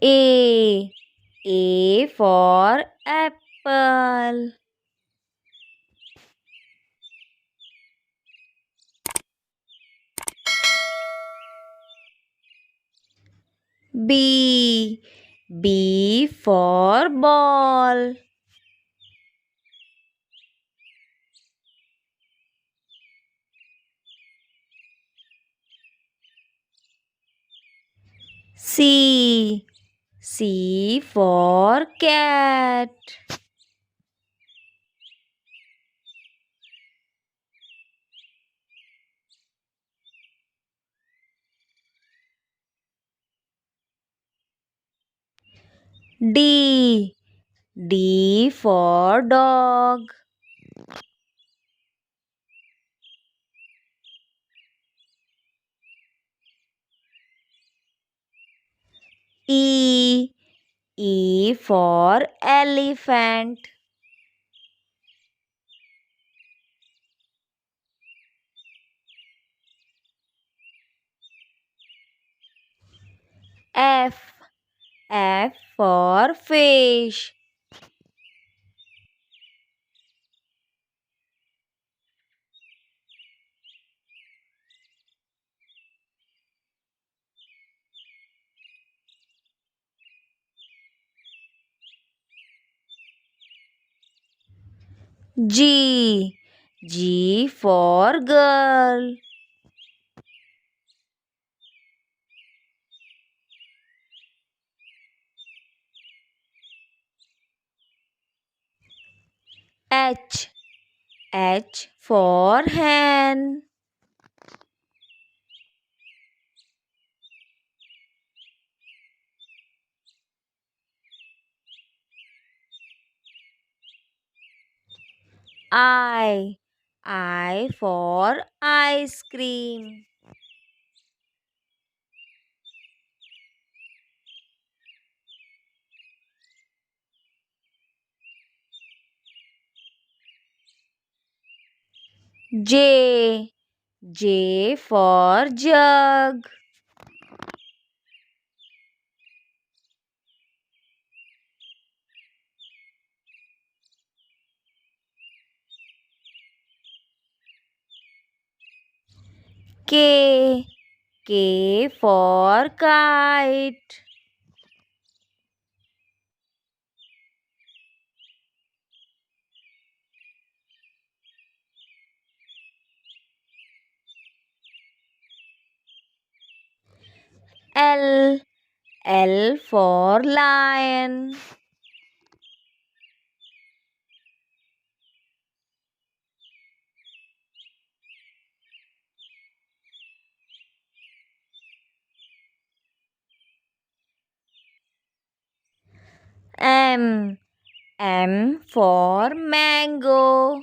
A. A for apple. B. B for ball. C. C for cat. D. D for dog. E. E for elephant. F. F for fish. G. G for girl. H. H for hen. I. I for ice cream. J. J for jug. K. K for kite. L. L for lion. M. M for mango.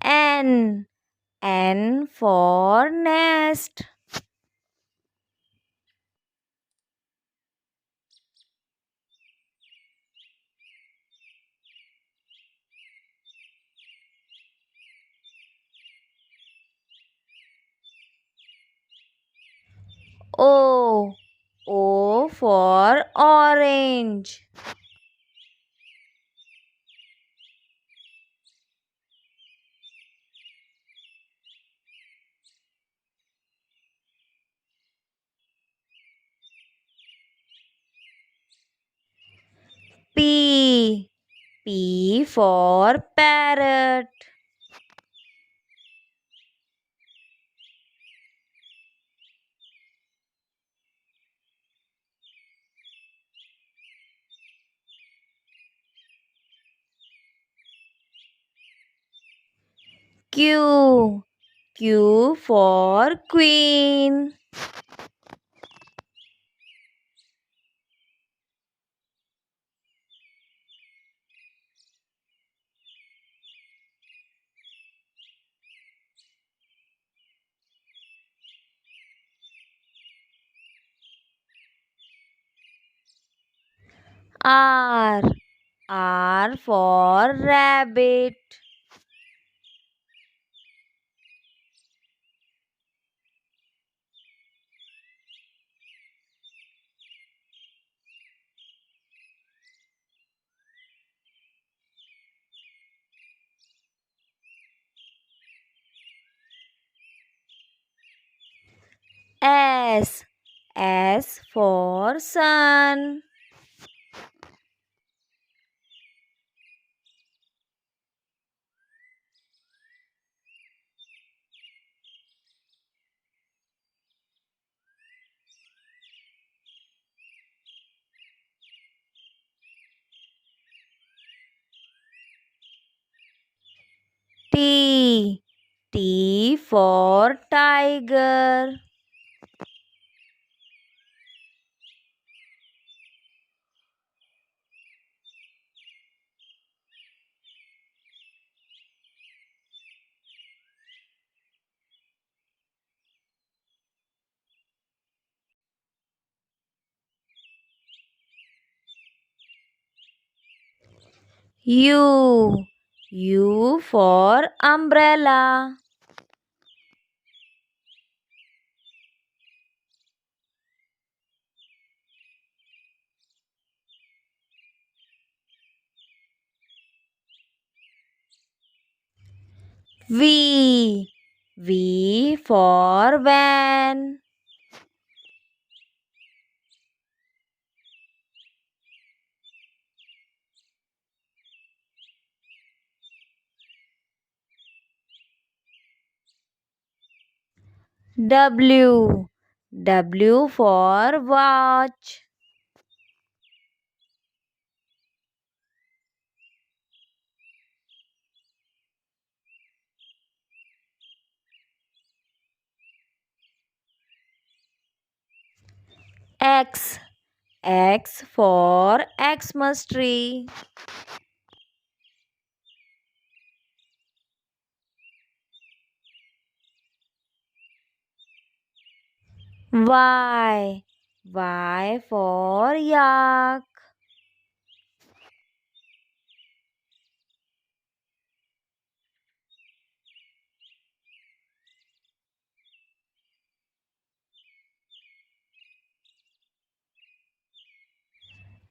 N. N for nest. O. O for orange. P. P for parrot. Q. Q for queen. R. R for rabbit. S. S for sun. T. T for tiger. U. U for umbrella. V. V for van. W. W for watch. X. X for Xmas tree. Y. Y for yak.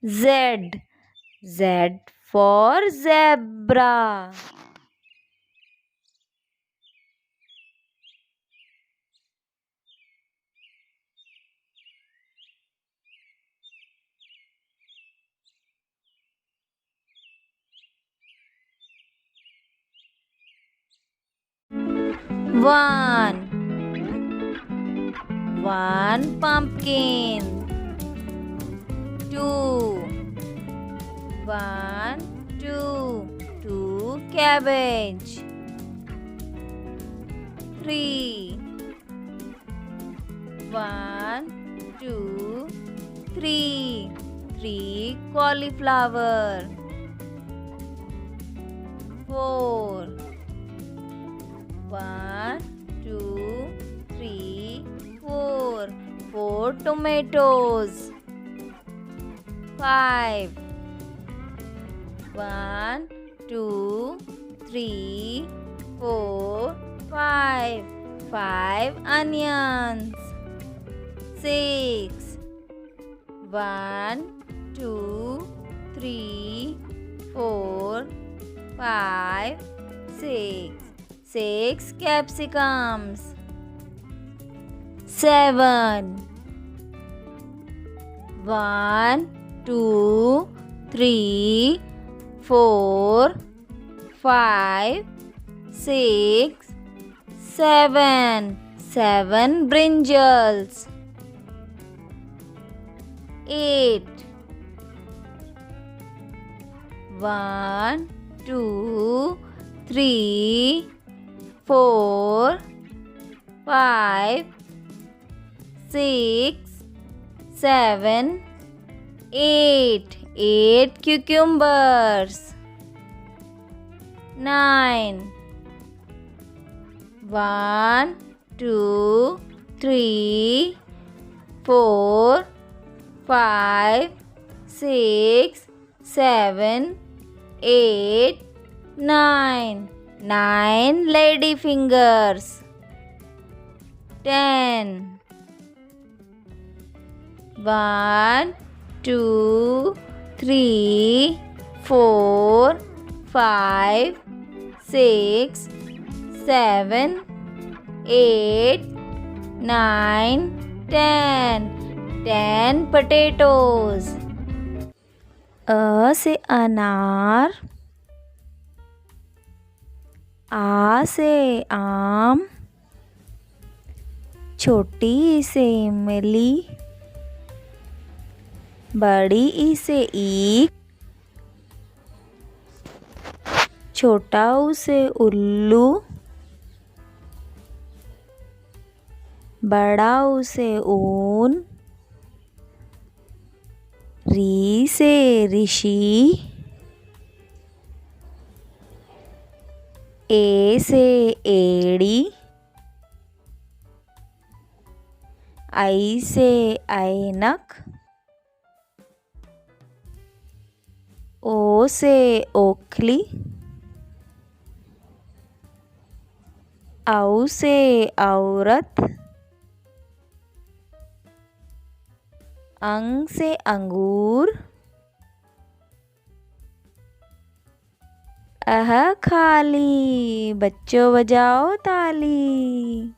Z. Z for zebra. One. One pumpkin. Two. One, two. Two cabbage. Three. One, two, three. Three cauliflower. Four. One, two, three, four. Four tomatoes. Five. One, two, three, four, five. Five onions. Six. One, two, three, four, five, six. Six capsicums. Seven. One, two, three, four, five, six, seven. Seven brinjals. Eight. One, two, three, four, five, six, seven, eight. Eight cucumbers. Nine. One, two, three, four, five, 6 7 8 9 9 lady fingers. 10 1 2 3 4 5 6 7 8 9 10 10 potatoes. A से अनार, आ से आम, छोटी ई से इमली, बड़ी ई से ईख, छोटा ऊ से उल्लू, बड़ा ऊ से ऊन, री से ऋषि, ए से एड़ी, आई से ऐनक, ओ से ओखली, औ से औरत, अंग से अंगूर, अह खाली, बच्चों बजाओ ताली।